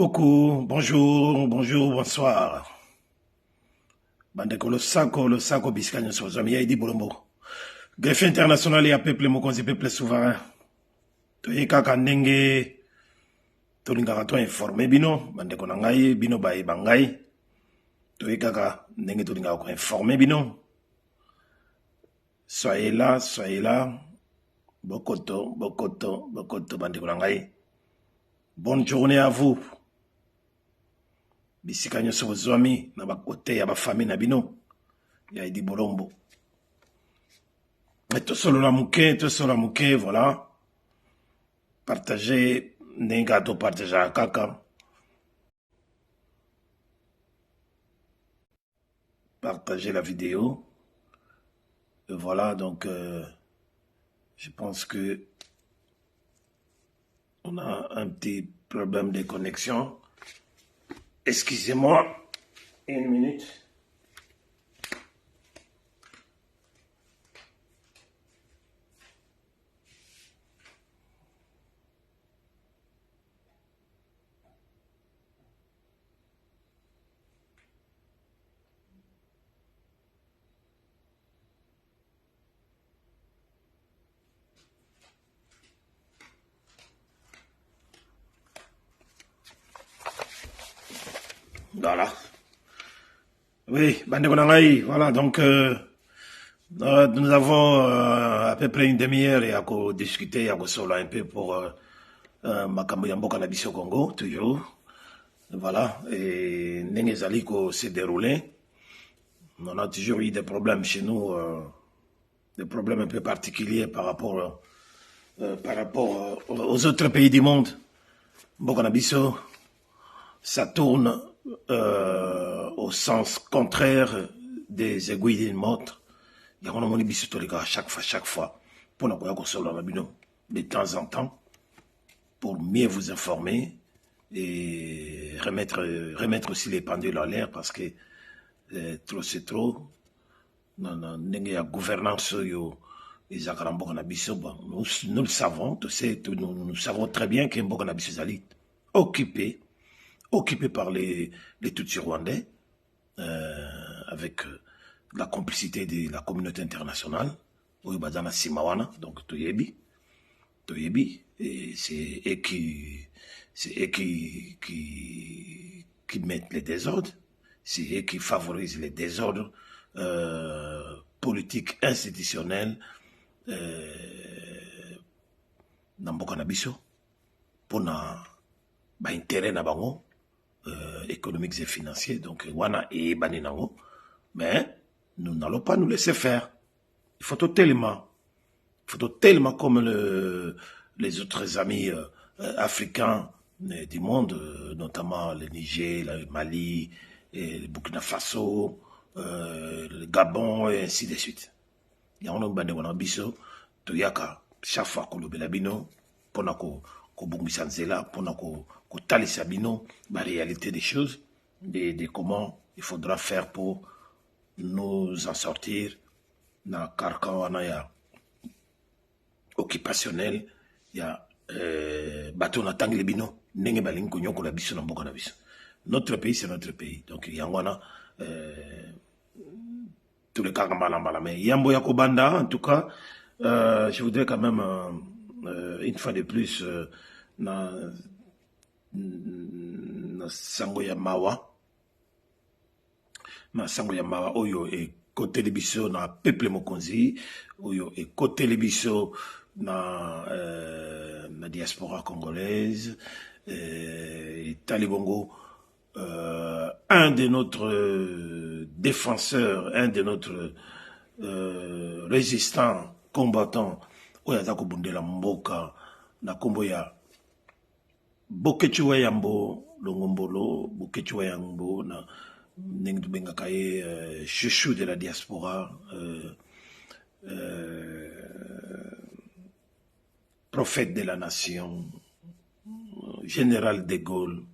Coucou, bonjour, bonjour, bonsoir. Bandeko le sako biscanyo sur Zamia Idi Bolombo. Greffe international et à peuple mokonzi peuple souverain. Toyeka kandenge tolingaka to informer bino, bandeko na ngai bino baye bangai. Toyeka ka ndenge tolingaka ko informer bino. Soyez là. Bokoto, bandeko na ngai. Bonne journée à vous. Bisika nyonso bozwami na bakote ya bafamille na bino ya Idi Bolombo. Tosolola muke, voilà. Partagez, nenga to partager kaka. Partagez la vidéo. Et voilà, donc je pense que on a un petit problème de connexion. Excusez-moi, une minute. Voilà. Oui, voilà, donc nous avons à peu près une demi-heure et à discuter, à solo un peu pour Makambo Yamboka Nabiso Congo, toujours. Voilà, et Nengezaliko s'est déroulé. On a toujours eu des problèmes chez nous, des problèmes un peu particuliers par rapport aux autres pays du monde. Mboka Nabiso, ça tourne au sens contraire des aiguilles d'une montre. Il y a un bisotorique à chaque fois, pour nous de temps en temps, pour mieux vous informer et remettre aussi les pendules en l'air parce que trop c'est trop. Non, il y a gouvernance, nous le savons, nous savons très bien que Mboka Nabiso est occupé par les Tutsis rwandais, avec la complicité de la communauté internationale, donc Toyebi, et c'est eux qui mettent les désordres, c'est eux qui favorisent les désordres politiques, institutionnels, dans Mboka Nabiso, pour intérêt na bango, économiques et financiers, donc wana et baninango, mais nous n'allons pas nous laisser faire. Il faut tellement comme les autres amis africains du monde, notamment le Niger, le Mali, le Burkina Faso, le Gabon et ainsi de suite. Il y a un bande wana biso toyaka chaque fois ko lobela bino pona ko bongisa nzela pona ko talisa bino la réalité des choses, de comment il faudra faire pour nous en sortir dans le carcan occupationnel. Il y a bateau na tangle bino nenge balingo nyoko la biso na mboka na biso. Notre pays, c'est notre pays. Donc il y a tous les cas mais Yambo Yakobanda, en tout cas, je voudrais quand même une fois de plus na sango ya mawa oyo e côté de biso na peuple mokonzi oyo e côté de biso na diaspora congolaise et Talibongo, un de notre défenseur, un de notre résistant, combattant oyo azako bundela mboka na kombo ya Bokechuwa Yambo Longombolo, Bokechuwa Yambo, chouchou de la diaspora, prophète de la nation, général de Gaulle,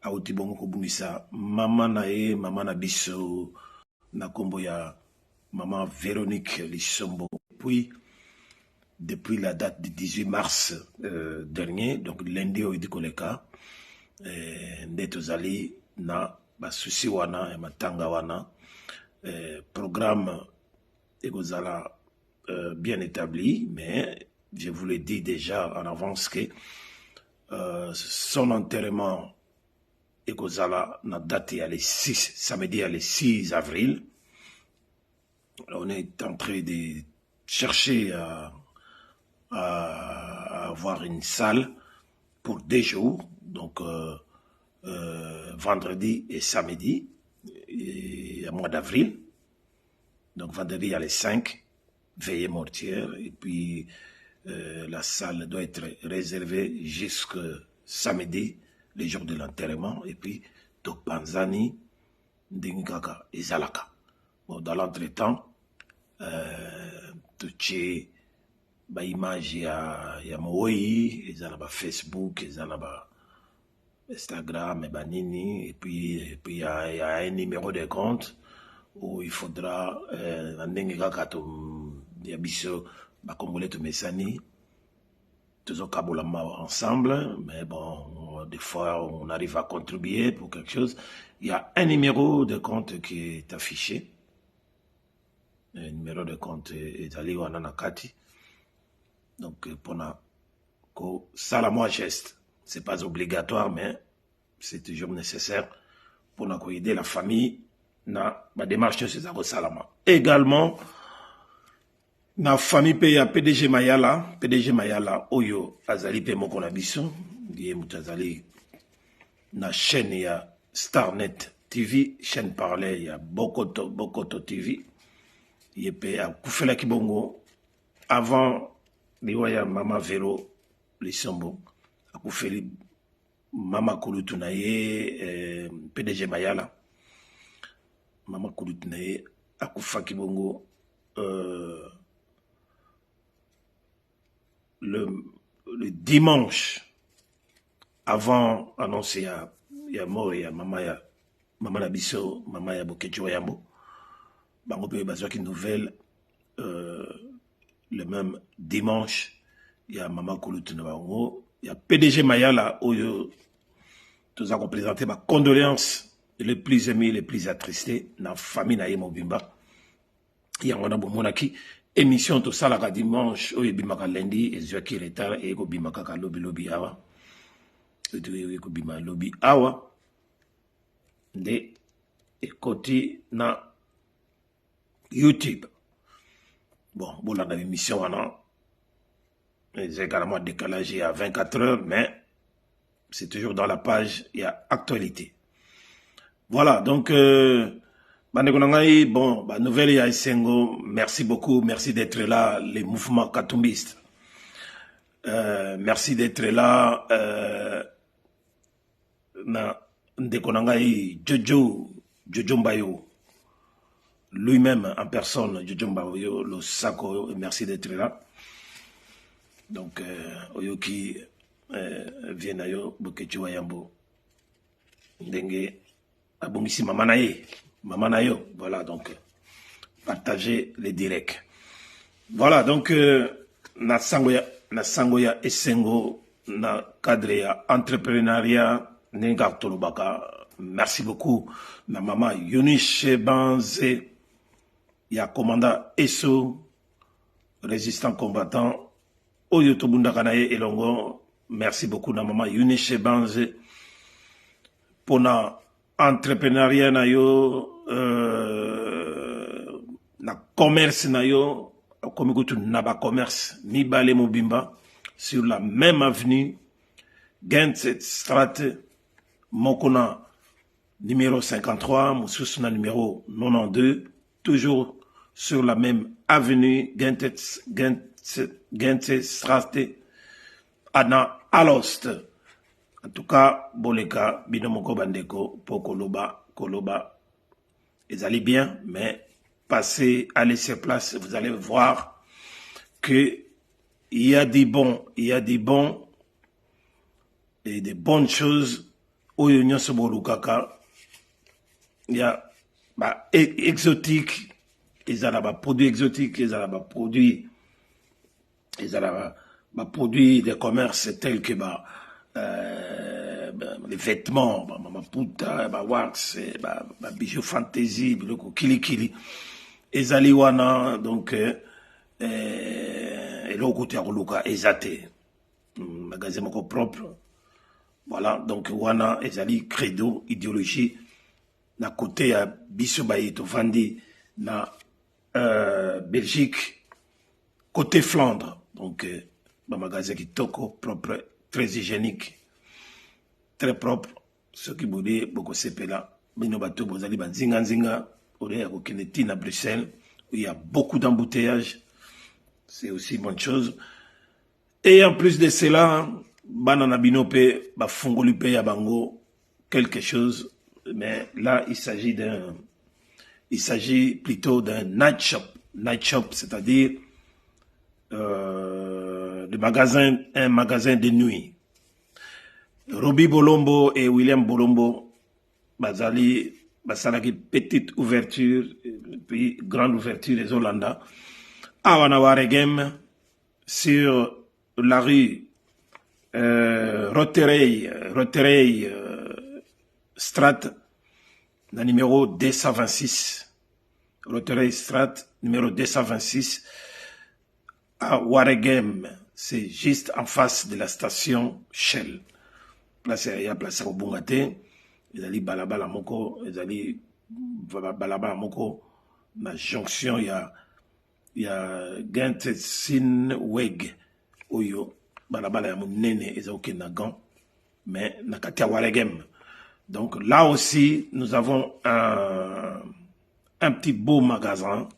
Aoutibongo Kobunisa, maman nae, maman Nabiso, Nakomboya, maman Véronique Lissombo, puis depuis la date du 18 mars dernier, donc lundi au Idikoleka, nde tozali na basusi wana ya matanga wana programme ekozala bien établi, mais je vous le dis déjà en avance que son enterrement ekozala na date ya le 6 samedi ya le 6 avril. On est en train de chercher à avoir une salle pour 2 jours, donc vendredi et samedi, et mois d'avril. Donc vendredi, il y a les 5 veillées mortières, et puis la salle doit être réservée jusqu'à samedi, les jours de l'enterrement, et puis Tokpanzani, Ndingaka et Zalaka. Bon, dans l'entretemps, tuche ba image ya Mooi, ils en ont Facebook, ils en ont Instagram, et banini, et puis il y a un numéro de compte où il faudra Ndingaka ya biso ba Congolais to mesani toujours kabolama ensemble, mais bon, des fois on arrive à contribuer pour quelque chose. Il y a un numéro de compte qui est affiché. Un numéro de compte est allé au Ananakati. Donc, pour ça, la moi geste, c'est pas obligatoire, mais c'est toujours nécessaire pour aider la famille dans la démarche de César Salama. Également, na famille pays PDG Mayala, Oyo, Azali pe Mokonabiso, die Moutazali, na chaîne ya Starnet TV, chaîne parlée ya Bokoto TV, yepe a Koufela Kibongo, avant, liwaya Mama Vero, Lisombo, a Koufeli Mama Kulutunaye, PDG Mayala, Mama Kulutunaye, a Koufa Kibongo, le dimanche avant annoncer ya mort ya mama Nabiso, mama ya Bokecho Yambo, bango pe bazwaki nouvelle le même dimanche ya mama Kulutu na bango ya PDG Mayala oyo tous a présenté ma condoléances les plus émus, les plus attristés na famille na Mobimba ya ngona bomonaki émission to salaka dimanche oyo bimaka lundi ezwaki retard et ko bimaka ka lobi awa et ko bima lobi awa de ekoti na YouTube. Bon, la émission c'est carrément décalage à 24 heures, mais c'est toujours dans la page, il y a actualité. Voilà, donc bon, nouvelle ya Esengo, merci beaucoup, merci d'être là, les mouvements katumbistes. Merci d'être là, Jojo Mbayo, lui-même en personne, Jojo Mbayo, le Sako, merci d'être là. Donc, Oyoki vient à yo, Bokechu Wayambo, Ndenge, Abongisi Mamanaye. Mamanayo, voilà, donc, partagez les directs. Voilà, donc, na sangoya Esengo, na cadre ya entrepreneuriat, Nengar Tolobaka, merci beaucoup, na maman Yunishe Banze, ya commandant Esso, résistant combattant, Oyo Tobunda Kanaye Elongo, merci beaucoup, na maman Yunishe Banze, pour na entrepreneuriat na yo, na commerce na yo, comme écoute naba commerce, ni balé Mobimba, sur la même avenue, Gent Strat, Mokona, numéro 53, Moussousna numéro 92, toujours sur la même avenue, Gent Strat, Anna Alost. En tout cas, Boleka, Binomoko Bandeko, pour Koloba, ils allaient bien, mais passez, allez sur place, vous allez voir que il y a des bons et des bonnes choses au Union Sobolukaka. Il y a exotique, ils ont produits exotiques, ils ont produits de commerce tels que les vêtements, ma puta, ma wax, ma bijoux fantasy, biloko kili kili. Ezali wana, donc, eloko te akoluka ezate. Magasin moko propre. Voilà, donc wana ezali credo, idéologie. Na côté ya biso baye tovandi na Belgique, côté Flandre. Donc, magasin kitoko, propre, très hygiénique, très propre. Ceux qui voulaient beaucoup sepela, bino bato bozali banzinga nzinga, ore ya kokeneti na Bruxelles, où il y a beaucoup d'embouteillages. C'est aussi une bonne chose. Et en plus de cela, banana binope, ba fongolupe ya bango, quelque chose. Mais là, il s'agit plutôt d'un night shop. Night shop, c'est-à-dire un magasin de nuit. Robbie Bolombo et William Bolombo, basali petite ouverture, puis grande ouverture des Hollandais. À Wanawaregem, sur la rue Roterey Strat, le numéro 226. Roterey Strat, numéro 226. À Waregem, c'est juste en face de la station Shell. Place à place au Bungate, ils allaient balabala moko, ils allaient balabala moko, la jonction, il y a Gent Sinweg, Oyo, balabala ya munene, ils ont aucun gant, mais nakatia Waregem. Donc là aussi, nous avons un petit beau magasin,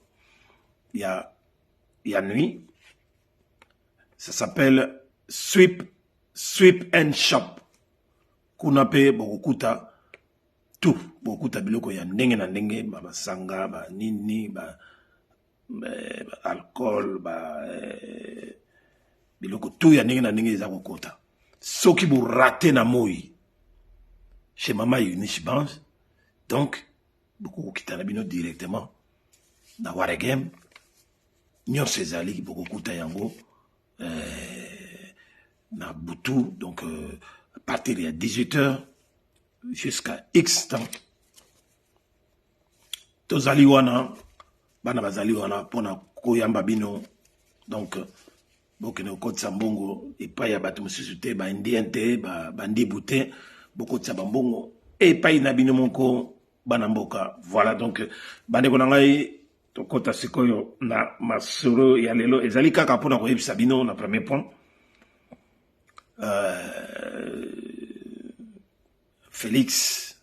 il y a nuit. Ça s'appelle Sweep and Shop. Kunape bokuta tout. Bokuta biloko ya ndenge na ndenge, ba sanga, ba nini, ba alcool, biloko tout ya ndenge na ndenge za kokota. Soki bo raté na moi. Chez Mama Eunice Bange. Donc, beaucoup kita na bino directement na Waregem. Nyon Cezali beaucoup kuta yango. Na Boutou, donc à partir de 18h jusqu'à X temps. Tozali wana, bana bazali wana, pona koyamba bino, donc, bokene okot sambongo, et pas ya bato mususute, ba indiente, ba bandi bouté, bokot sambongo, et pas ina bino monko, bana mboka. Voilà, donc, bande konangai, tokota sikoyo na masuro ya lelo ezali kaka pona koyebisa bino na premier point. Félix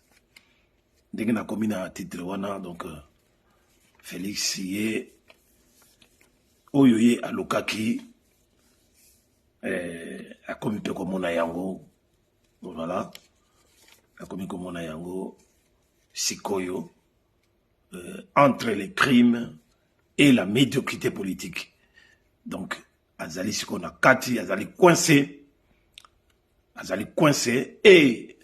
ndenge na komi na titre wana, donc Félix ye oyo ye alokaki akomi pe komona yango, voilà, akomi komona yango sikoyo. Entre les crimes et la médiocrité politique. Donc, Azali Sikona Kati, Azali coincé, et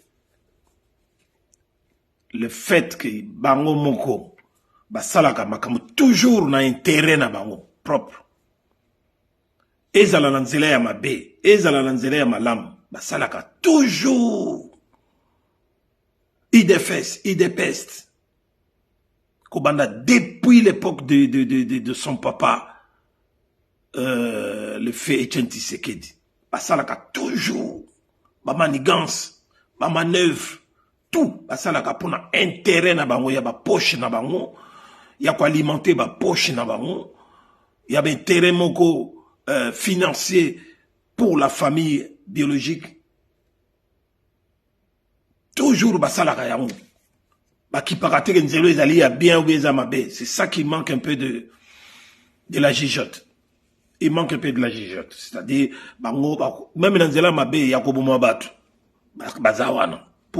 le fait que Bango Moko, Basalaka Makamu, toujours n'a intérêt na Bango propre. Ezala Nanzele ya Mabe, Ezala Nanzele ya Malam, Basalaka toujours. Idépeste. Kobanda, depuis l'époque de son papa, le fait Etienne Tshisekedi. Basalaka toujours, ba manigance, ba manœuvre, tout. Basalaka pour na intérêt na bango, ya ba poche na bango, ya ko alimenter ba poche na bango, ya ba intérêt moko financier pour la famille biologique. Toujours basalaka yango. C'est ça qui manque un peu de la gigote. Il manque un peu de la gigote. C'est-à-dire, même dans Zela Mabe, il y a pour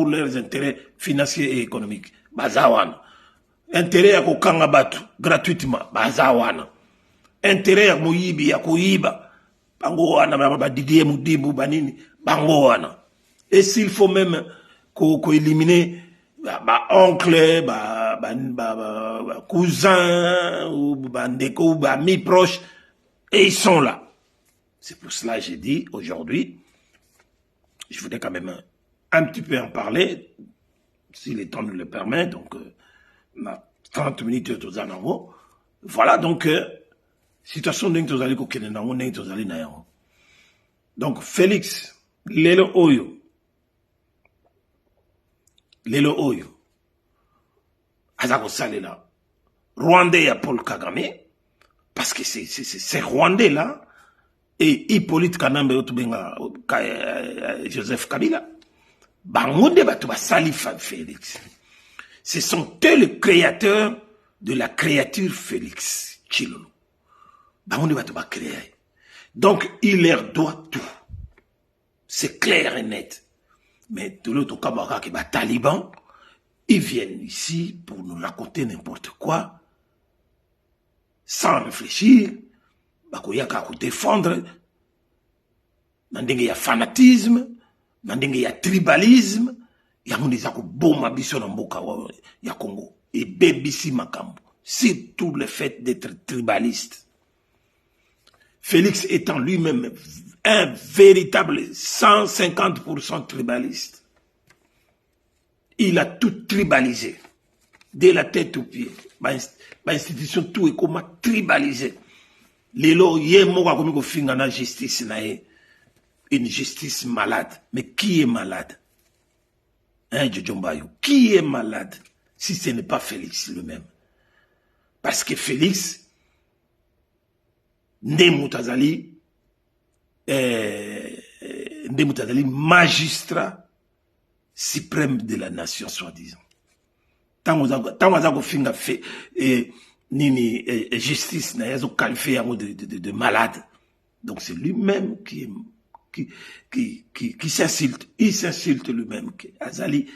leurs intérêts financiers et économiques. Bazawana. Intérêt à kokanga batu gratuitement. Bazawana. Intérêt à moyibi, à koyiba. Bangowana, ba Didier Moudimou, banini. Bangowana. Et s'il faut même qu'on élimine ba oncle, ba cousin, ou ba ndeko, ou ba amis proches, et ils sont là. C'est pour cela que j'ai dit aujourd'hui, je voudrais quand même un petit peu en parler, si le temps nous le permet, donc, 30 minutes de Tozanango. Voilà, donc, situation n'est tozali ko kenenango, n'est tozali na yango. Donc, Félix, lelo oyo, azako salela, Rwandais à Paul Kagame, parce que c'est Rwandais là, et Hippolyte Kanambe Otubenga, Joseph Kabila, bangonde batu basali Félix. Ce sont eux les créateurs de la créature Félix Tshilolo. Bangonde batu ba créer. Donc, il leur doit tout. C'est clair et net. Mais de l'autre Kabaka qui bat Taliban, ils viennent ici pour nous raconter n'importe quoi, sans réfléchir, bakoyaka ko défendre, nandenge ya fanatisme, nandenge ya tribalisme, ya munisa ko boma biso na mboka ya Congo, et bébisi makambo, c'est tout le fait d'être tribaliste. Félix étant lui-même un véritable 150% tribaliste. Il a tout tribalisé, de la tête aux pieds. L'institution tout est comme tribalisé. Lelo yé moka komi ko finga na justice na ye, une justice malade. Mais qui est malade? Hein, Djombayo? Qui est malade si ce n'est pas Félix lui-même? Parce que Félix, Ndemutazali, magistrat suprême de la nation, soi-disant. Tant finga fait nini justice na yazo qualifié de malade. Donc c'est lui-même qui s'insulte. Il s'insulte lui-même. Azali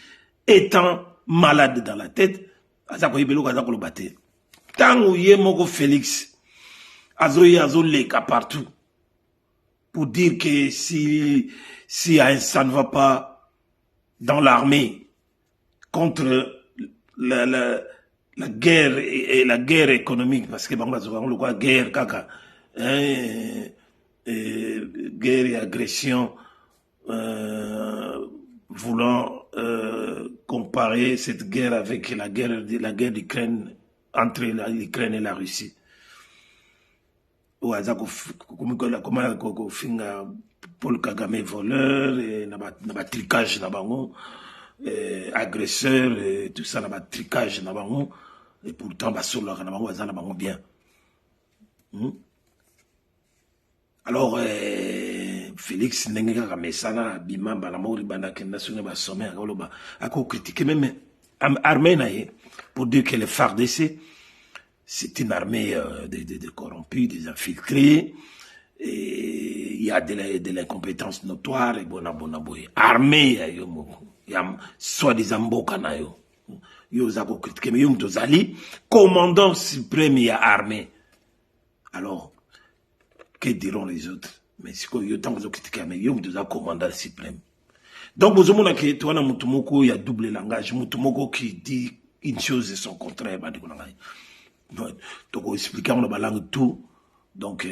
étant malade dans la tête, Azako Ibelo Azako le batté. Tant où Yemoko Félix Azo leka partout pour dire que si ça ne va pas dans l'armée contre la guerre et la guerre économique, parce que on le voit guerre kaka, guerre et agression, voulant comparer cette guerre avec la guerre d'Ukraine, entre l'Ukraine et la Russie. Ou comment finga Paul Kagame voleur et n'a tricage na bango, agresseur et tout ça n'a tricage na bango, et pourtant basolo na bango azana bango bien. Alors Félix Nenga Kamesana bima balamori bana kenda sune ba sommet akoloba ako critiquer même armée naie pour dire que les FARDC c'est une armée de corrompus, des infiltrés, et il y a de l'incompétence notoire, et bonabonaboye. Armée, il y a soi-disant Bokanayo. Yozako critiqué, mais Yom Tozali, commandant suprême, il y a armée. Alors, que diront les autres? Mais c'est quoi, Yotam vous critiqué, mais Yom Tozali, commandant suprême. Donc, vous avez dit que toi, Moutoumoko, il y a double langage. Moutoumoko qui dit une chose et son contraire, donc on explique on a langue tout, donc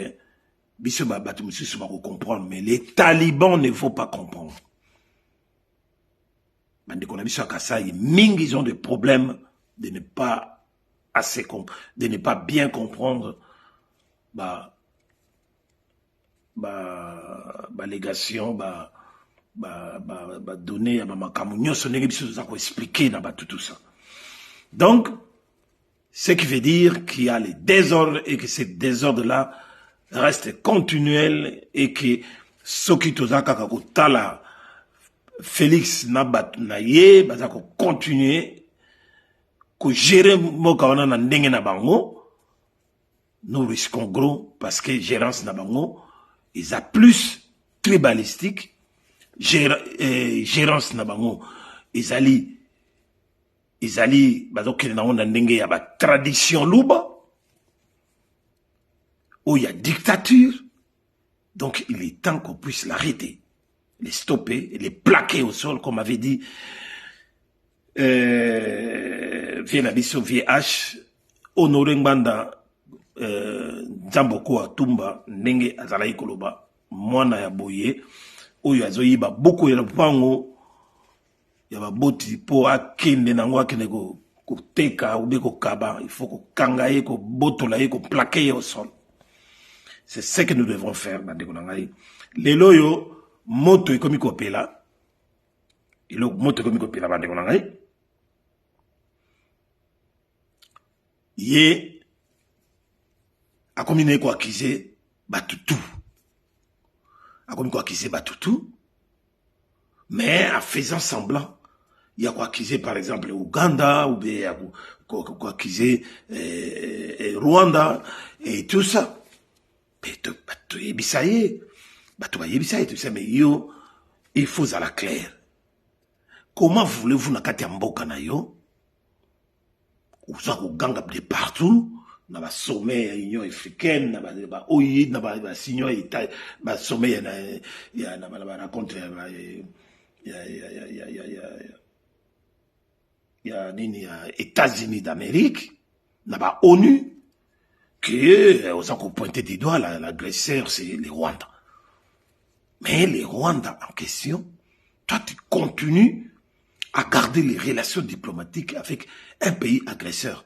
comprendre, mais les talibans ne vont pas comprendre. Ils ont des problèmes de ne pas de ne pas bien comprendre légation donner à ma camoufle, expliquer tout ça. Donc ce qui veut dire qu'il y a les désordres et que ces désordres-là restent continuels et que ceux qui tala Félix Naye, bazako continuer, que gérer mokawana na ndenge na bango, nous risquons gros parce que gérance na bango, ils a plus tribalistique, gérance na bango, ils allient bazoke na onda ndenge ya ba tradition luba où il y a dictature. Donc il est temps qu'on puisse l'arrêter, les stopper et les plaquer au sol, comme avait dit Viennabiso VH Honoré Ngbanda Nzamboko Atumba ndenge azalaki koloba mwana ya boye oyo azoyiba beaucoup ya lupango ya ba boti po akende nango akende ko teka ou bien ko kaba, il faut ko kangaye ko botola ko plaquer au sol. C'est ce que nous devons faire bandeko nangai. Lelo yo moto ekomi ko pela. Ilo moto ekomi ko pela bandeko nangai. Ye akomi ne ko accuser batutu. Akomi ko accuser batutu. Mais en faisant semblant, il y a quoi accuser par exemple Ouganda ou bien il y a quoi accuser Rwanda et tout ça. Bato yebisaye, tout ça, mais yo, il faut à la claire. Comment voulez-vous nakati ya mboka na yo? Ouza kuganga de partout, na ba sommet ya Union africaine, na ba OI, na ba signon état, ba sommet ya na ba rencontre ya nini ya États-Unis d'Amérique, na ba ONU, que on s'en pointé du doigt l'agresseur c'est les Rwandais. Mais les Rwandais en question, toi tu continues à garder les relations diplomatiques avec un pays agresseur.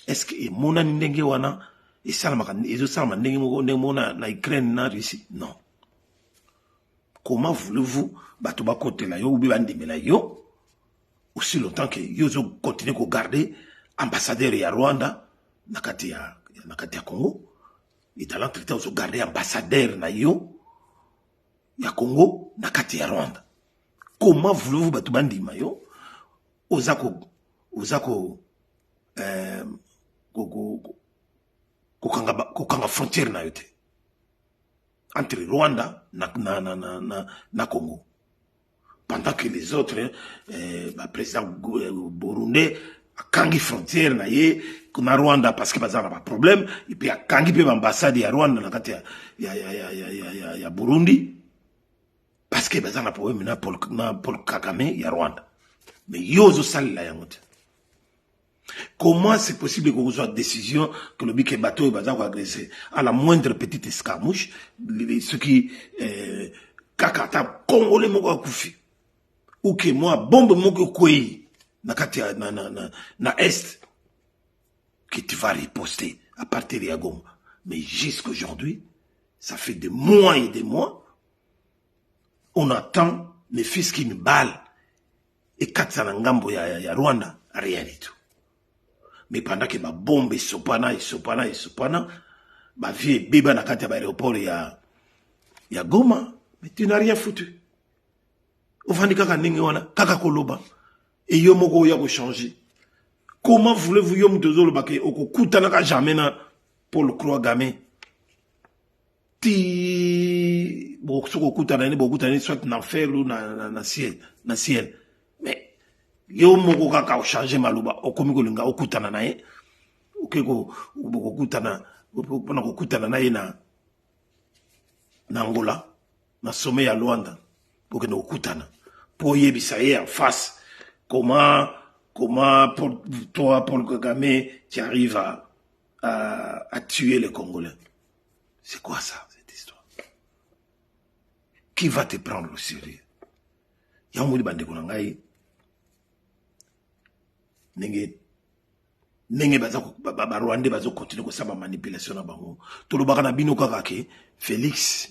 Est-ce que mon ndenge wana et salama et salama ndenge mona na Ukraine na Russie? Non. Comment voulez-vous bato ba côté la yo ou bien ndimela yo aussi longtemps que yo continue à garder ambassadeur ya Rwanda na kati ya Congo, et talent traité aux garder ambassadeur na yo ya Congo na kati ya Rwanda. Comment voulez-vous bato bandima yo ozako kokanga frontière na yote entre Rwanda na Congo, pendant que les autres président burundais akangi frontière na ye na Rwanda parce que bazana pas problème, et puis akangi pe ambassade ya Rwanda na kati ya Burundi parce que bazana problème na Paul Kagame ya Rwanda. Mais yozo sali la yangote. Comment c'est possible que vous soit décision que le bique bateau va agresser à la moindre petite escarmouche, ce qui kakata congolais moko kufi ou que moi bombe moko koi na katia na est que tu vas riposter à partir de Goma. Mais jusqu'aujourd'hui, ça fait des mois et des mois, on attend les fils qui me balle et katsa na ngambo ya Rwanda, rien du tout. Mais pendant que ma bombe est sopana, ma vie est béba na kati ya aéroport ya Goma, mais tu n'as rien foutu. Ofandi kaka ndenge wana, kaka koloba. Et yo moko ya ko changer. Comment voulez-vous yo mtozolo bake okokutana ka jamais na Paul Kagame? Ti bo soko kutana ni bo kutana soit na enfer ou na ciel, mais yo moko kaka changer maluba okomi kolinga okutana naye okeko okutana pona kokutana naye na Angola na sommet ya Luanda pour no okutana pour yebisa ye en face comment pour toi Paul Kagame tu arrives à tuer les Congolais. C'est quoi ça cette histoire? Qui va te prendre au sérieux? Yamuli bandeko nangai nenge ba Rwandais bazo continuer ko saba manipulation na bango. Tolobaka na bino kaka ke Félix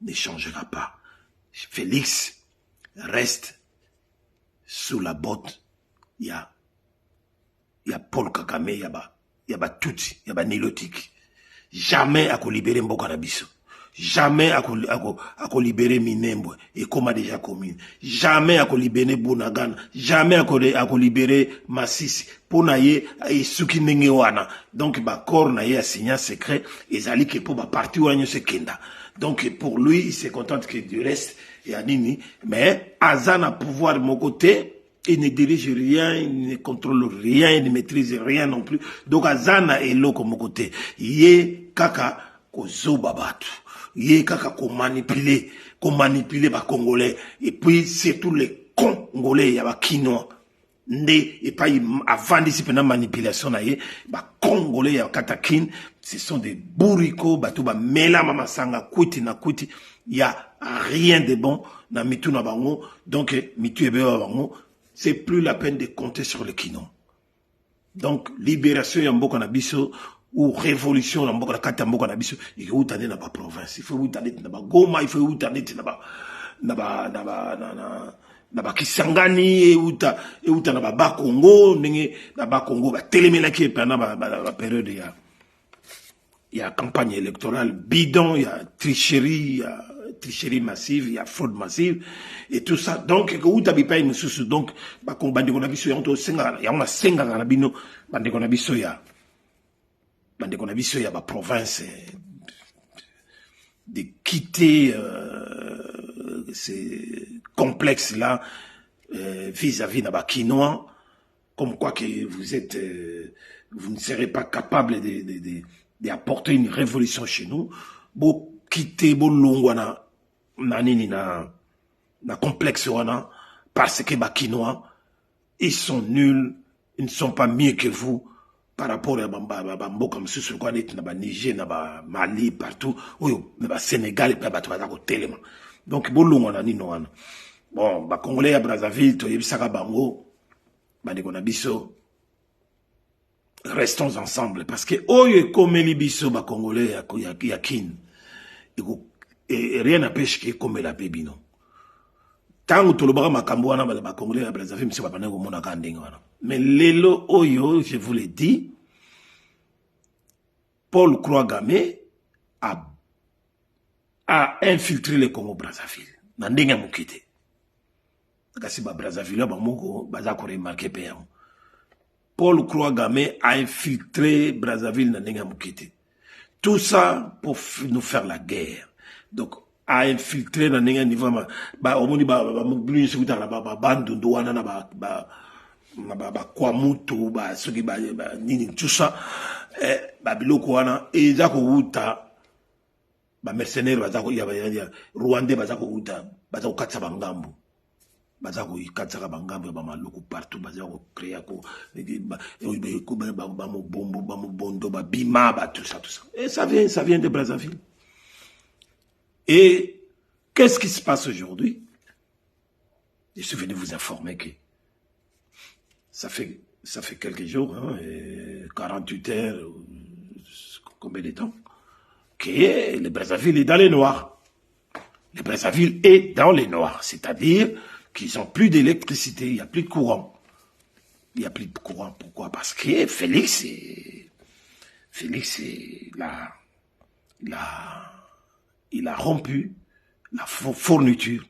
ne changera pas. Félix reste sous la botte ya Paul Kagame ya ba Tutsi, ya ba Nilotique. Jamais à libérer Mboka na biso. Jamais à libérer Minembwe et Koma déjà commune. Jamais à libérer Bunagana. Jamais à libérer Massisi. Pour naye et suki ndenge wana. Donc ba corps naye a signé secret et zali que pour ba parti wanyo se kenda. Donc pour lui il se contente que du reste et a nini, mais Azan a pouvoir de mon côté. Il ne dirige rien, il ne contrôle rien, il ne maîtrise rien non plus. Donc Azana est là comme côté. Yé kaka ko zobabatu. Yé kaka ko manipuler ba Congolais. Et puis surtout les Congolais, ya ba Kinois. Ndé et pas avant d'ici pendant manipulation na yé ba Congolais ya katakin, ce sont des bourricots, batou ba mela mama sanga kuti na kuti. Il y a rien de bon na mitu na bango. Donc mitu ebe bango. c'est plus la peine de compter sur le Kino. Donc, libération Yamboka Nabiso, ou révolution Yamboka Kata Yamboka Nabiso, il faut outaner dans la province, il faut outaner dans la Goma, il faut outaner dans la Kisangani, et outa dans la Bas Congo, dans la Congo, télémélaké pendant la période, il y a campagne électorale bidon, il y a tricherie massive, il y a fraude massive, et tout ça. Donc, donc, bande konabiso ya onto senga, ya on a senga na bino, bande konabiso ya ba province, de quitter ces complexes-là vis-à-vis de la Quinoa, comme quoi que vous ne serez pas capable d'apporter une révolution chez nous. Bo quitter bo longwana nanini na complexe wana parce que ba Quinoa ils sont nuls, ils ne sont pas mieux que vous par rapport à Bamboka Moussou quoi net na ba Niger na ba Mali partout oyo na ba Sénégal et pas ba ko telema. Donc bo longwana ni no wana. Bon ba Congolais à Brazzaville to yebisaka bango ba de konabiso. Restons ensemble parce que oyo comme libiso ba Congolais ya kin et rien n'empêche que comme la bébino tant que le bras makambo wana ba Congolais à Brazzaville monsieur papa ngo mona ka ndenge wana mais lelo oyo je vous l'ai dit Paul Kouagame a infiltré le Congo Brazzaville na ndenge mukite kasi ba Brazzaville ba moko baza ko remarquer pe yamo Paul Kouagame a infiltré Brazzaville dans Nenga Mukete. Tout ça pour nous faire la guerre. Donc, a infiltré dans Nenga niveau au moni bluni sekuta la bandu douana na kwa mutu soki nini tout ça biloko wana et za ko uta ba mercenaires baza ko ya Rwandais baza ko uta baza ko katsa bangambu. Bazako ikatsaka bangambo ya bamaloko partout bazako créer ko bondo bima tout ça et ça vient de Brazzaville. Et qu'est-ce qui se passe aujourd'hui? Je suis venu vous informer que ça fait quelques jours 48 heures combien de temps que le Brazzaville est dans les noirs. Le Brazzaville est dans les noirs, c'est-à-dire qu'ils n'ont plus d'électricité, il n'y a plus de courant. Il n'y a plus de courant. Pourquoi? Parce que Félix, il a rompu la fourniture,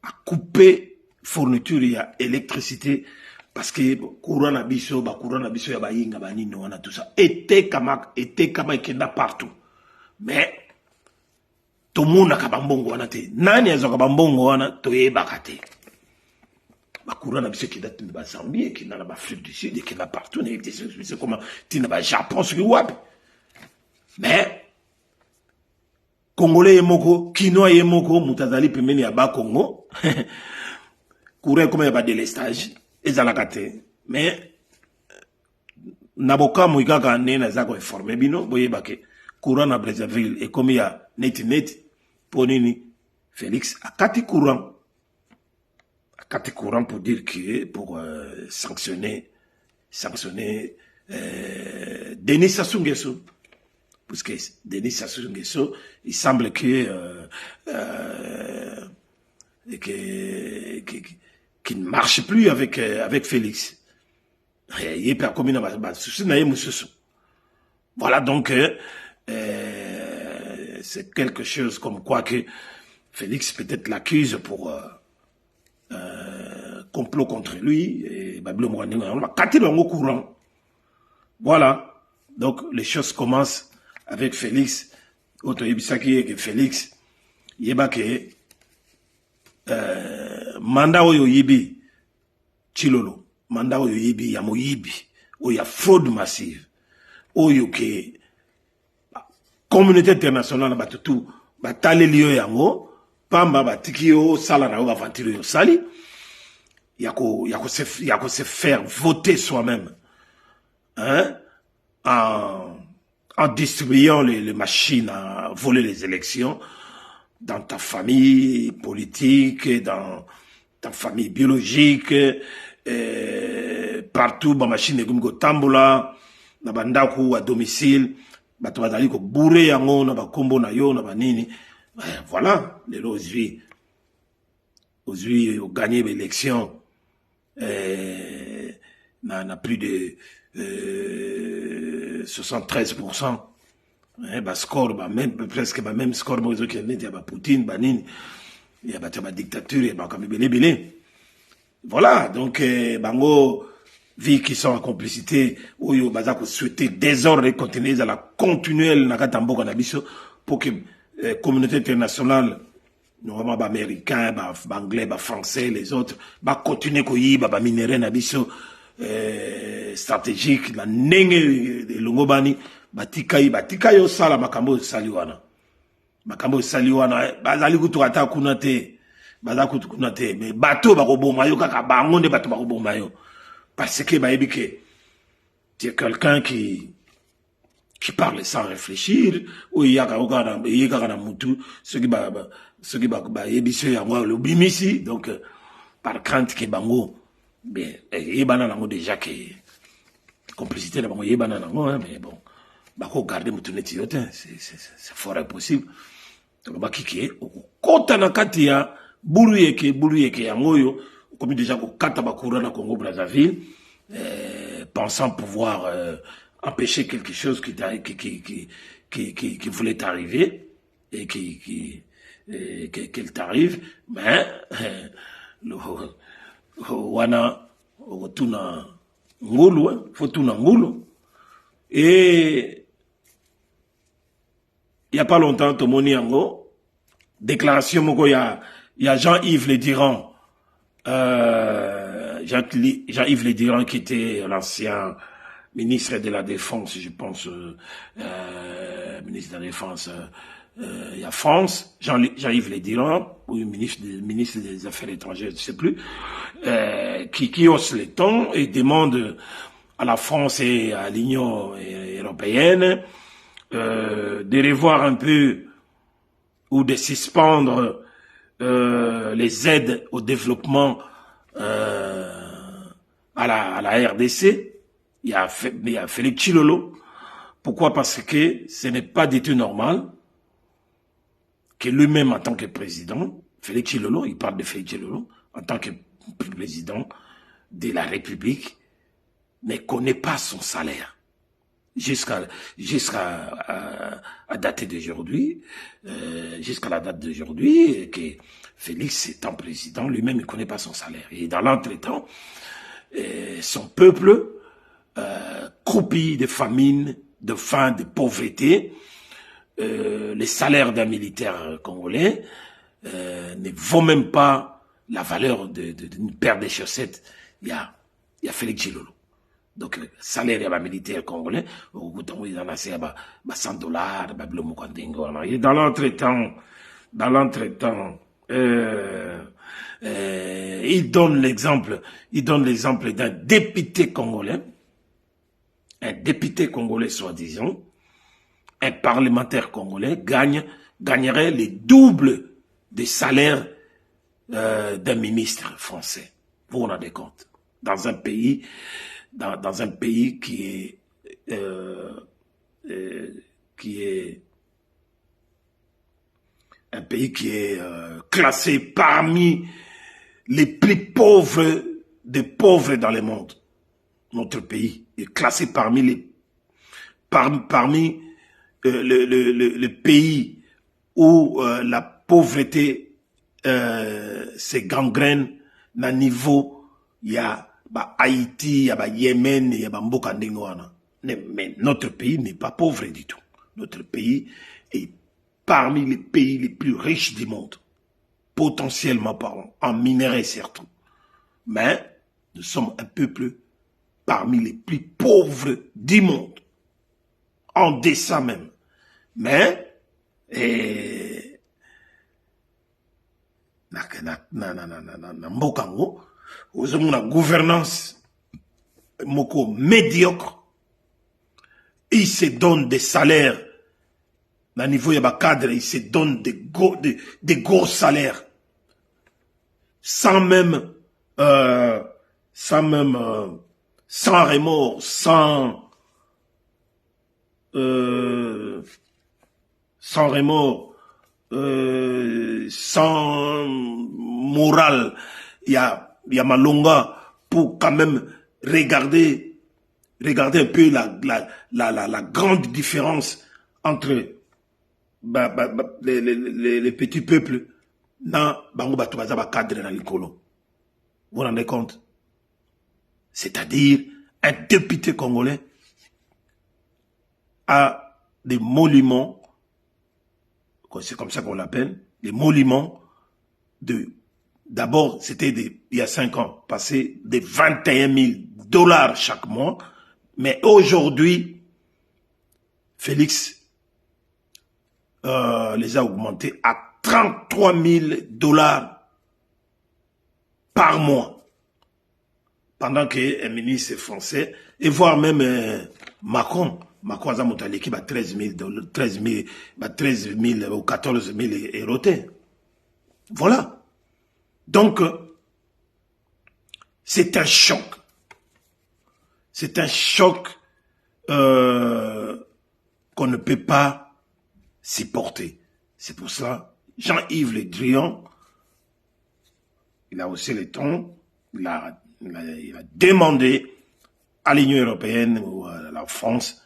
a coupé fourniture, il y a électricité, parce que courant abisso, ya bayinga banino, on a tout ça. Était kama ikenda partout. Mais tout le monde a kabambongo wana te. Nani azo kabambongo wana toye bakate. Bakura na biso qui date de Zambie, qui n'a pas Afrique du Sud, qui n'a partout, c'est comment tu n'as pas Japon sur le web. Mais Congolais yemoko, Kinois yemoko, Moutazali pemeni ya ba Congo. Courant comme ya ba délestage, ezalakate. Mais naboka muikaka nena zako informé bino, boye bake. Courant na Brazzaville et comme il y a net ponini Félix a kati courant pour dire que pour sanctionner Denis Sassou Nguesso parce que Denis Sassou Nguesso il semble que qui ne marche plus avec Félix. Il est pas comme voilà donc c'est quelque chose comme quoi que Félix peut-être l'accuse pour complot contre lui et au courant. Voilà. Donc les choses commencent avec Félix. Que Félix yebake mandat oyo yibi chilolo mandat oyo yibi ya moyibi oyo ya fraude massive oyo ke communauté internationale batutu bataleli yo yango pamba batiki yo sala na yo aventure yo sali yako se faire voter soi-même hein en distribuant les machines à voler les élections dans ta famille politique dans ta famille biologique, partout, ba machine comme go tambola, na bandaku à domicile, bato bazali ko bourrer yango na ba kombo na yo na ba nini. Voilà, les aujourd'hui gagné l'élection, n'a plus de 73%. Bah score, bah même presque bah même score, moi qui y a Poutine, Banine, il y a ma dictature, il y a quand même belé. Voilà, donc bango vie qui sont en complicité, où yo bazako souhaiter désordre et continuer à la continuelle nakatambo kanabiso pour que communauté internationale, normalement américains, anglais, français, les autres, continuer koyi ba minéraux nabiso stratégique la nenge de longobani batika yo sala makambo saliwana bazali kutu ata kuna te bazali kuna te mais bato bakoboma yo kaka bango nde bato bakoboma yo parce que bayebi ke tu es quelqu'un qui parle sans réfléchir ou yaka na mutu ceux qui yebiso yango le bimisi donc par crainte que bango bien yebana nango déjà que complicité na bango yebana nango mais bon bako garder mutuneti yote c'est fort impossible donc bakiki kota na kati ya bulu yeke yango yo comme déjà ko kata bakura na Congo Brazzaville pensant pouvoir empêcher quelque chose qui voulait arriver et qu'elle t'arrive mais wana tuna ngulu faut tuna ngulu et il y a pas longtemps tomoni yango déclaration moko ya Jean-Yves Le Drian Jean-Yves Le Drian qui était l'ancien ministre de la Défense, je pense ministre de la Défense il y a France, Jean-Yves Le Drian, ou ministre des Affaires étrangères, je ne sais plus, qui hausse les tons et demande à la France et à l'Union européenne de revoir un peu ou de suspendre les aides au développement à la RDC. Il y a Félix Tshilolo. Pourquoi? Parce que ce n'est pas du tout normal que lui-même, en tant que président, Félix Tshilolo, il parle de Félix Tshilolo, en tant que président de la République, ne connaît pas son salaire. Jusqu'à date d'aujourd'hui, jusqu'à la date d'aujourd'hui, que Félix étant président, lui-même ne connaît pas son salaire. Et dans l'entretemps, son peuple croupit de famine, de faim, de pauvreté. Les salaires d'un militaire congolais ne vaut même pas la valeur d'une paire de chaussettes. Il y a Félix Tshilolo. Donc, salaire d'un militaire congolais, au bout d'un moment, il en a 100 $, et dans l'entretemps, il donne l'exemple d'un député congolais, soi-disant, un parlementaire congolais gagnerait le double des salaires d'un ministre français. Vous vous rendez compte? Dans un pays qui est classé parmi les plus pauvres des pauvres dans le monde. Notre pays est classé parmi les pays où la pauvreté se gangrène à niveau, il y a Haïti, il y a Yémen, il y a Mboka Ndengwana. Mais notre pays n'est pas pauvre du tout. Notre pays est parmi les pays les plus riches du monde, potentiellement parlant, en minerais surtout. Mais nous sommes un peuple parmi les plus pauvres du monde, en dessin même. Mais Mbokango, vous avez une gouvernance moko médiocre. Ils se donnent des salaires. À niveau de cadre, ils se donnent des gros salaires. sans même, sans remords, sans remords, sans morale. Il y a Malonga pour quand même regarder un peu la grande différence entre les petits peuples dans Bango Batubaza cadre dans l'école. Vous vous rendez compte? C'est-à-dire un député congolais a des monuments, c'est comme ça qu'on l'appelle, des monuments d'abord, c'était il y a 5 ans, passé de 21 000 $ chaque mois, mais aujourd'hui, Félix les a augmentés à 33 000 $ par mois. Pendant qu'un ministre français, et voire même Macron a monté l'équipe à 13 000 ou 14 000 €. Voilà. Donc, c'est un choc. C'est un choc qu'on ne peut pas supporter. C'est pour ça, Jean-Yves Le Drian, il a haussé les tons, il a demandé à l'Union européenne ou à la France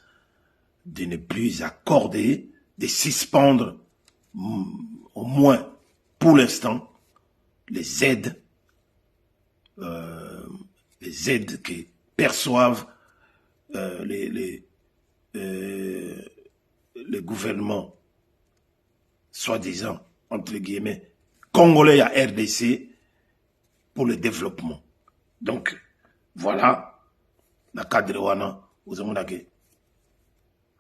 de ne plus accorder, de suspendre au moins pour l'instant les aides que perçoivent les gouvernements, soi-disant, entre guillemets, congolais à RDC pour le développement. Donc, voilà, la cadre wana, vous avez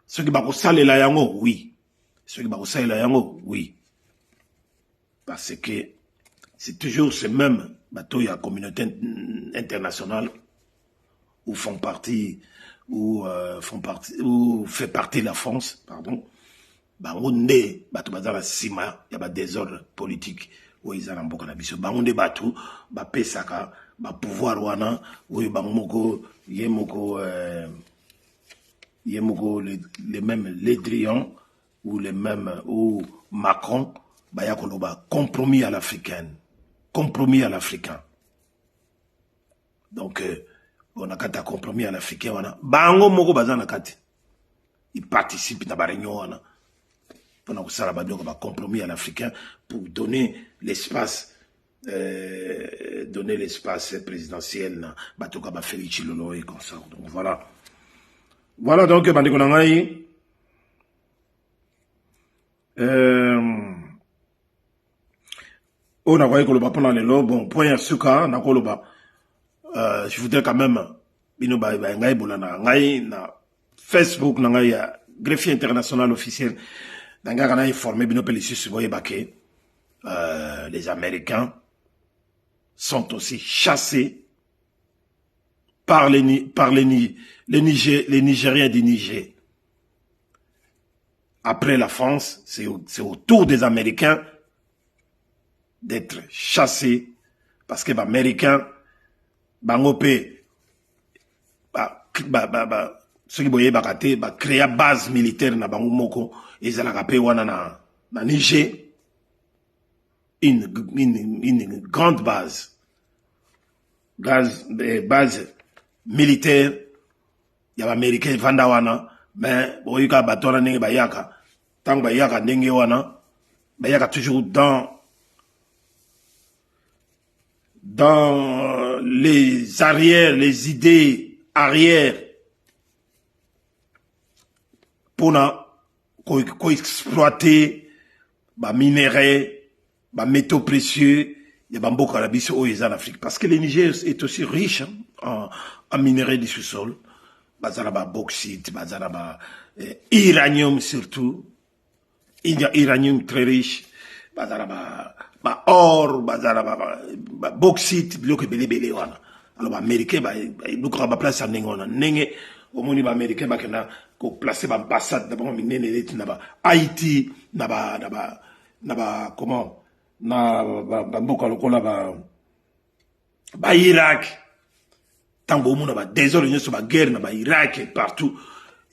ceux qui vont saler la yango, oui. Ceux qui vont saler la yango, oui. Parce que c'est toujours ce même bateau, il y a communauté internationale où font partie, ou fait partie de la France, pardon. Bangonde, bateau bazala sima, il y a des ordres politiques où ils ont un peu de biso. Bangonde bateau, pesaka, pouvoir wana, où bangmoko, yemoko, les mêmes Les Drian ou les mêmes ou Macron, bayakoloba compromis à l'africaine, compromis à l'africain. Donc on a kata compromis à l'africain wana. Bango moko bazana kati. Il participe dans la réunion wana. Pendant que ça va compromis à l'africain pour donner l'espace présidentiel batoka ba Félix Chilolo et comme ça. Donc voilà. Voilà donc, bandeko nangai. On a voyé que le pendant les lots, bon, point à suka, na koloba. Je voudrais quand même, bino ba ngai bolana ngai na Facebook nangai greffier international officiel. Nanga kana informé bino pelisus boye baké. Les Américains sont aussi chassés par les Nigériens du Niger. Après la France, c'est au tour des Américains d'être chassés parce que les Américains, ceux qui voyaient créer une base militaire na Bangomoko, ils ont rappelé na Niger, une grande base militaire. Il y a Américains Vandawana, mais Boyuka Batona Nenge Bayaka, tant Bayaka Nenge Wana, Bayaka toujours dans les arrières, les idées arrières pour exploiter les minerais, les métaux précieux, il y a beaucoup en Afrique. Parce que le Niger est aussi riche en minerais du sous-sol. Bazaraba bauxite, bazaraba uranium surtout. Il y a uranium très riche. Bazaraba or, bazaraba bauxite, bloqué belé wana. Alors américain beaucoup de place à nengona. Nenge au monde américain bakena ko placer ba ambassade d'abord minene leti na ba Haïti na ba comment na ba mboka lokola ba Irak tango omona ba désordre nyonso ba guerre na ba Irak et partout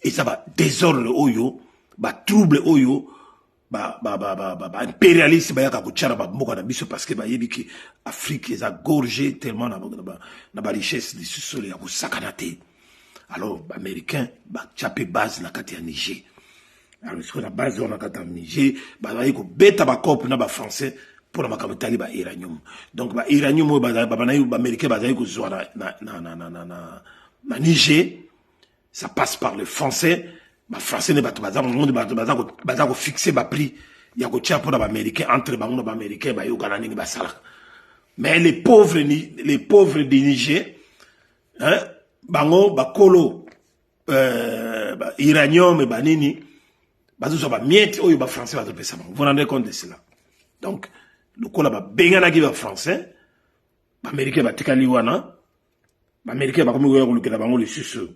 et ça ba désordre oyo ba trouble oyo ba impérialiste ba yaka kotiana ba mboka na biso parce que ba yebi ki Afrique eza gorgé tellement na ba richesse de sous-sol ya kosakana te. Alors ba américain ba tchape base na kati ya Niger. Alors sur la base on a kati ya Niger ba ba yiko beta ba cop na ba français pour la makamotali ba uranium. Donc ba uranium ba américain ba yiko zo na Niger, ça passe par le français. Les Français ne pas fixer le prix. Il y a pour les Américains, entre les Américains, mais les pauvres du Niger, bango, bakolo, iranium et banini, les Français vont faire ça. Vous vous rendez compte de cela? Donc, le cola va bengana qui va français, les Américains va tekali wana, les Américains va comme le susu.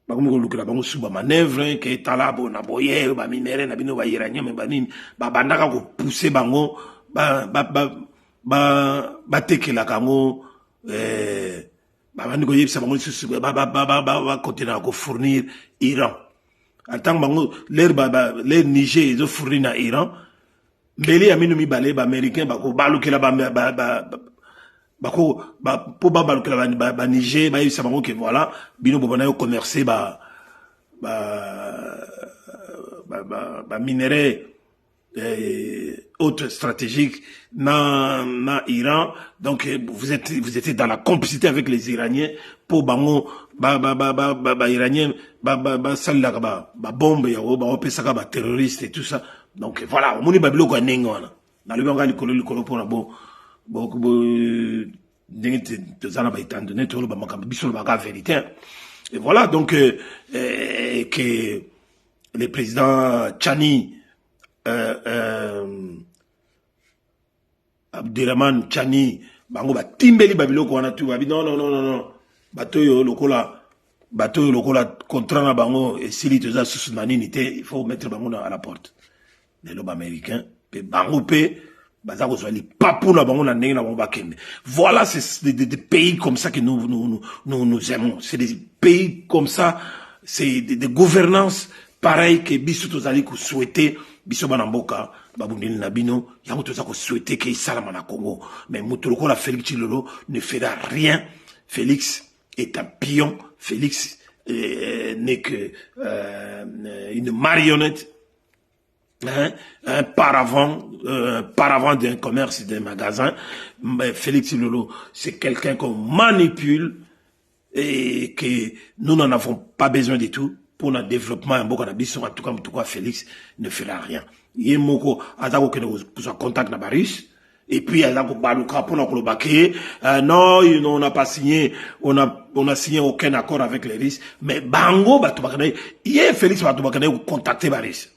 Bakomi kolukela bango sous ba manœuvre ke talabo na boye ba minere na bino ba iranium ba nini ba bandaka ko pousser bango ba tekela kango ba bandi ko yebisa bango sous ba continuer ko fournir Iran attend bango les Niger ils ont fournir na Iran mbeli ya minu mi balé ba américain ba ko balukela bako po balukela ba Niger ba yisa bango ke voilà bino bobana yo commercer ba minerais autres stratégiques na Iran. Donc vous étiez dans la complicité avec les Iraniens pour bango ba Iraniens salila ba bombe ya ba opesaka ba terroristes et tout ça. Donc voilà on moni babilo ko nengo na le banga likolo pour na bon et voilà donc que le président Chani Abderrahman Chani bango ba timbeli babiloko wana tu babi non batoyo lokola contrat na bango et s'il toza sous nanité il faut mettre bango à la porte les lobes américains pe bango pe voilà, c'est des pays comme ça que nous aimons. C'est des pays comme ça, c'est des gouvernances pareilles que Bissou Tozali ko souhaiter, Bissou Banamboka, Babundini Nabino, Yamo Toza ko souhaiter qu'il salama na Congo. Mais Moutoloko la Félix Chilolo ne fera rien. Félix est un pion. Félix n'est que une marionnette. Un paravent d'un commerce, d'un magasin. Mais Félix Lolo, c'est quelqu'un qu'on manipule et que nous n'en avons pas besoin du tout pour notre développement. En tout cas, Félix ne fera rien. Il y a moko azako que nous soit contact na baris et puis azako baluka pour nous baquer. Non, on n'a pas signé, on a signé aucun accord avec les risques. Mais bango batubakane, hier Félix batubakane contacter baris.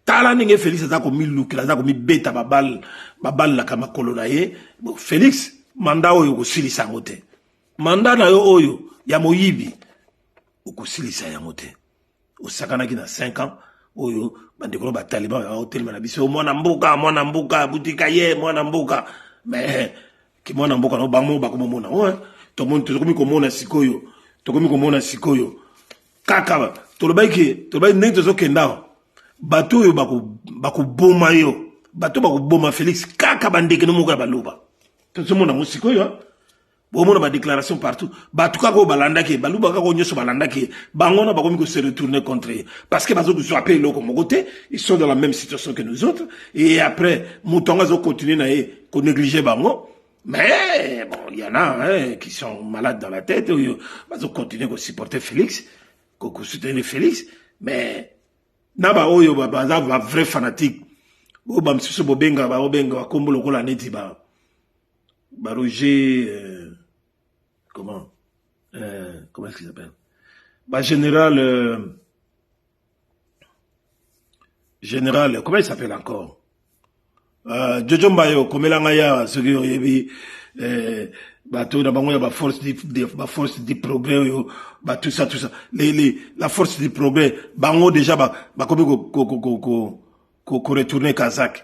Tala ninge Félix azako mi lukila azako mi beta babal la kama kolonaye. Félix manda oyo ko silisa ngote. Manda na yo oyo ya moyibi ko silisa ya ngote. Osakana ki na 5 ans oyo bandeko ba taliban ya hotel na biso mwana mbuka butika ye mwana mbuka mais ki mwana mbuka no bango bakomona ouais to mon to komi komona sikoyo kaka to lobai nento zo kenda bato yo bako boma yo bato bako boma Félix kaka bandeke no muka baloba to mona musiko yo bo mona ba déclaration partout bato kako balanda ke baluba kako nyoso balanda ke bangona bako mi ko se retourner contre eux parce que bazo ko appelé loko mogote ils sont dans la même situation que nous autres et après mutonga zo continuer na e ko négliger bango mais bon il y en a qui sont malades dans la tête bazo continuer ko supporter Félix ko soutenir Félix mais naba oyo baza ba vrai fanatique o ba msusu bobenga kombo lokola neti ba Roger comment est-ce qu'il s'appelle ba général comment il s'appelle encore Jojo Mbayo komelanga ya soki oyebi bato na bango ya ba force du progrès yo ba tout ça la force du progrès bango déjà ba komi ko retourner Kazakh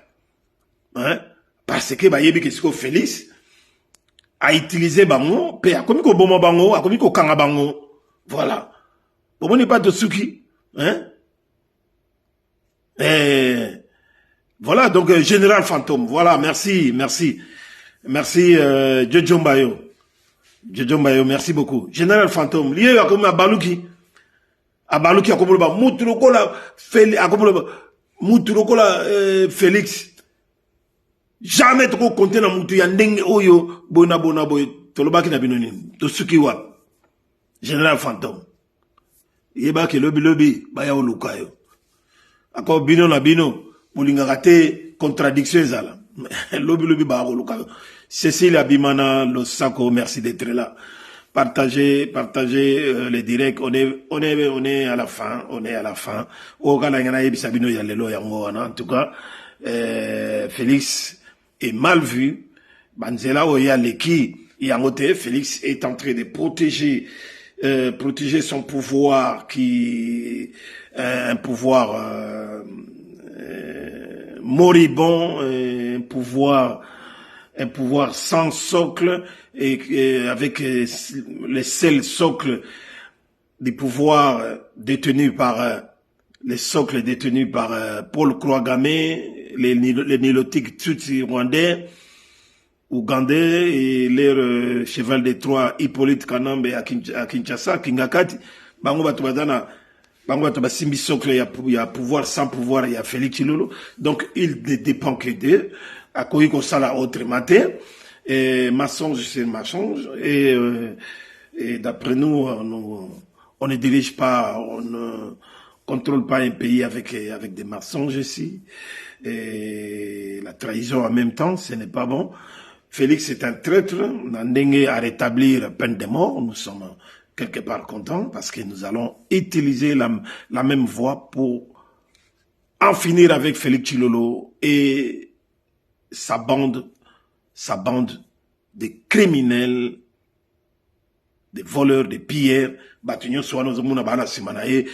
hein parce que bayebi que ce Félix a utilisé bango, pe a commis ko bomo bango, a commis ko kanga bango. Voilà. Bon, n'est pas de Suki, hein? Voilà, donc Général Fantôme. Voilà, merci. Merci, Jojo Mbayo. Jojo Mbayo, merci beaucoup. Général Fantôme, lié à comme Abalouki. Abalouki a comme le Mouturokola, Félix. Jamais trop compté dans Moutou Yandeng Oyo, Bona Boy, Tolobaki Nabinonim, Tosuki Wa. Général Fantôme. Yeba ke lobby, Baya Olukayo. Ako bino na bino, Moulinga rate contradiction zala. Lobby Baya Olukayo. Cécile Abimana, Losako, merci d'être là. Partagez les directs. On est à la fin. En tout cas, Félix est mal vu. Banzela Oyaleki, Félix est en train de protéger son pouvoir un pouvoir moribond, un pouvoir sans socle et avec les seuls socles du pouvoir détenus par Paul Kouagamé, les nilotiques Tutsi rwandais, ougandais et leur cheval de Troie Hippolyte Kanambe à Kinshasa, Kingakati, bango batoba simbi socle, il y a pouvoir sans pouvoir, il y a Félix Chilolo, donc il ne dépend que d'eux. À quoi il ça la autre matin, et mensonge c'est mensonge, et d'après nous, on ne dirige pas, on ne contrôle pas un pays avec des mensonges ici, et la trahison en même temps, ce n'est pas bon. Félix est un traître, on a ndengé à rétablir peine de mort, nous sommes quelque part contents, parce que nous allons utiliser la même voie pour en finir avec Félix Chilolo et sa bande de criminels, de voleurs, de pilleurs, batunyo swano zomuna bana simanae,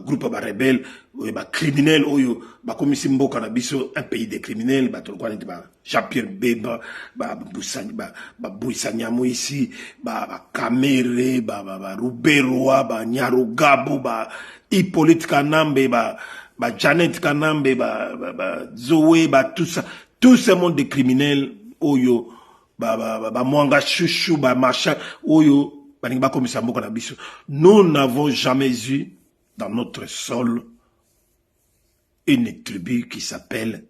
groupe rebelle, criminels oyo, komisi mboka na biso un pays de criminels, batolkwani ba Jean-Pierre Bemba, Bouissagnamu ici, Kamere, Ruberoa, Nyarugabo, Hippolyte Kanambe, Janet Kanambe, Zoé, tout ça. Tout ce monde de criminels, oyo, mwanga chouchou, machin, oyo, nous n'avons jamais eu dans notre sol une tribu qui s'appelle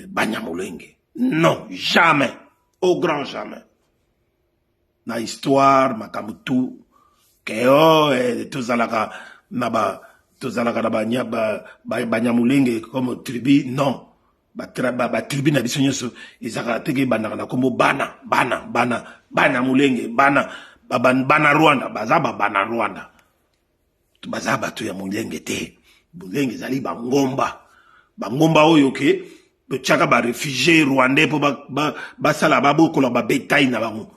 Banyamulenge. Non, jamais. Au grand jamais. Na histoire, makamutu, keo, tozalaka, Banyamulenge comme tribu, non. Tribu na biso nyoso, ezaka teke banaka comme bana Mulenge, bana Rwanda, bana Rwanda. Bazaba tu ya Mulenge te. Mulenge zali bangomba oyo ke, chaka réfugié rwandais po basala babokola bétail na bango.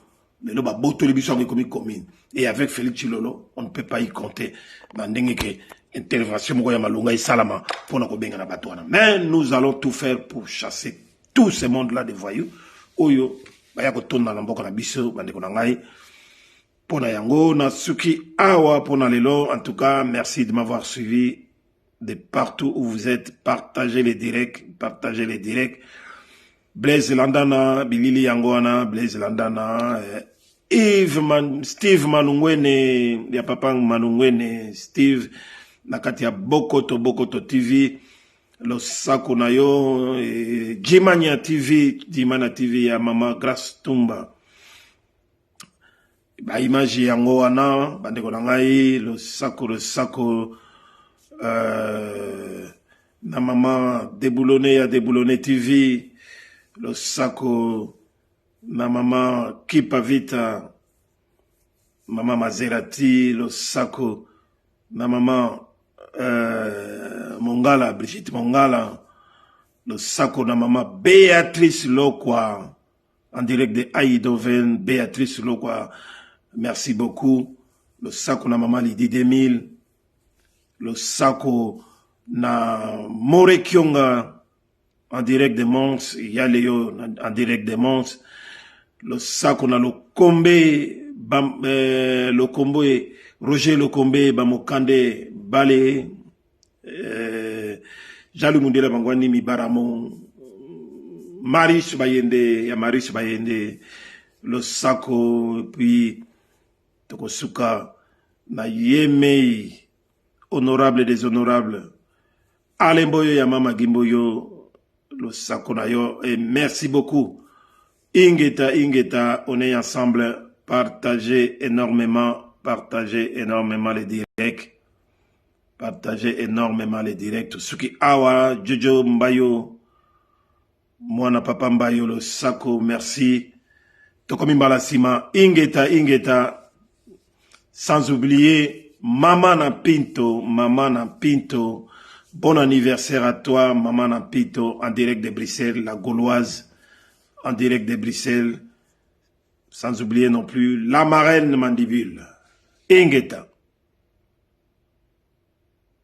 Lelo boto le biso comme commune. Et avec Félix Chilolo, on ne peut pas y compter. Bandenge ke intervention moko ya malunga isalama pona ko benga na batwana. Mais nous allons tout faire pour chasser tout ce monde là de voyous. Oyo baya ko tonna na mboka na biso bandeko na ngai. Pona yango na suki awa pona lelo. En tout cas, merci de m'avoir suivi de partout où vous êtes. Partagez les directs. Blaise Landana, Bilili Yangoana, Blaise Landana, Steve Manungwene, ya papa Manungwene, Steve, nakati ya Bokoto TV, Losako na yo, Jimania TV ya Mama Grace Tumba. Ba image Yangoana, bandeko na ngai, Losako, na Mama Deboulonné TV, Losako, na Mama Kipa Vita, Mama Maserati, Losako, na Mama Mongala, Brigitte Mongala, Losako, na Mama Béatrice Lokwa, en direct de Eindhoven, Béatrice Lokwa, merci beaucoup. Losako, na Mama Lydie Demille, Losako, na More Kionga, en direct de Mons, il y a Léo en direct de Mons, le sac, on a le Combe, le Combo et Roger le Combe, Bamokande, Balé, Jalou Mundela Bangwani Mibaramon, Marius Bayende, ya Marius Bayende, le Sako, puis Tokosuka, na Yemei, honorable et déshonorable, Alemboyo Yamama Gimboyo, le Sako Nayo, et merci beaucoup. Ingeta, on est ensemble, partagez énormément les directs. Partagez énormément les directs. Suki Awa, Jojo Mbayo, Mwana Papa Mbayo, le Sako, merci. Tokomi Mbalasima, Ingeta, sans oublier Maman Pinto, bon anniversaire à toi, Maman Pinto, en direct de Bruxelles, la Gauloise, en direct de Bruxelles, sans oublier non plus la marraine Mandibule, Ingeta.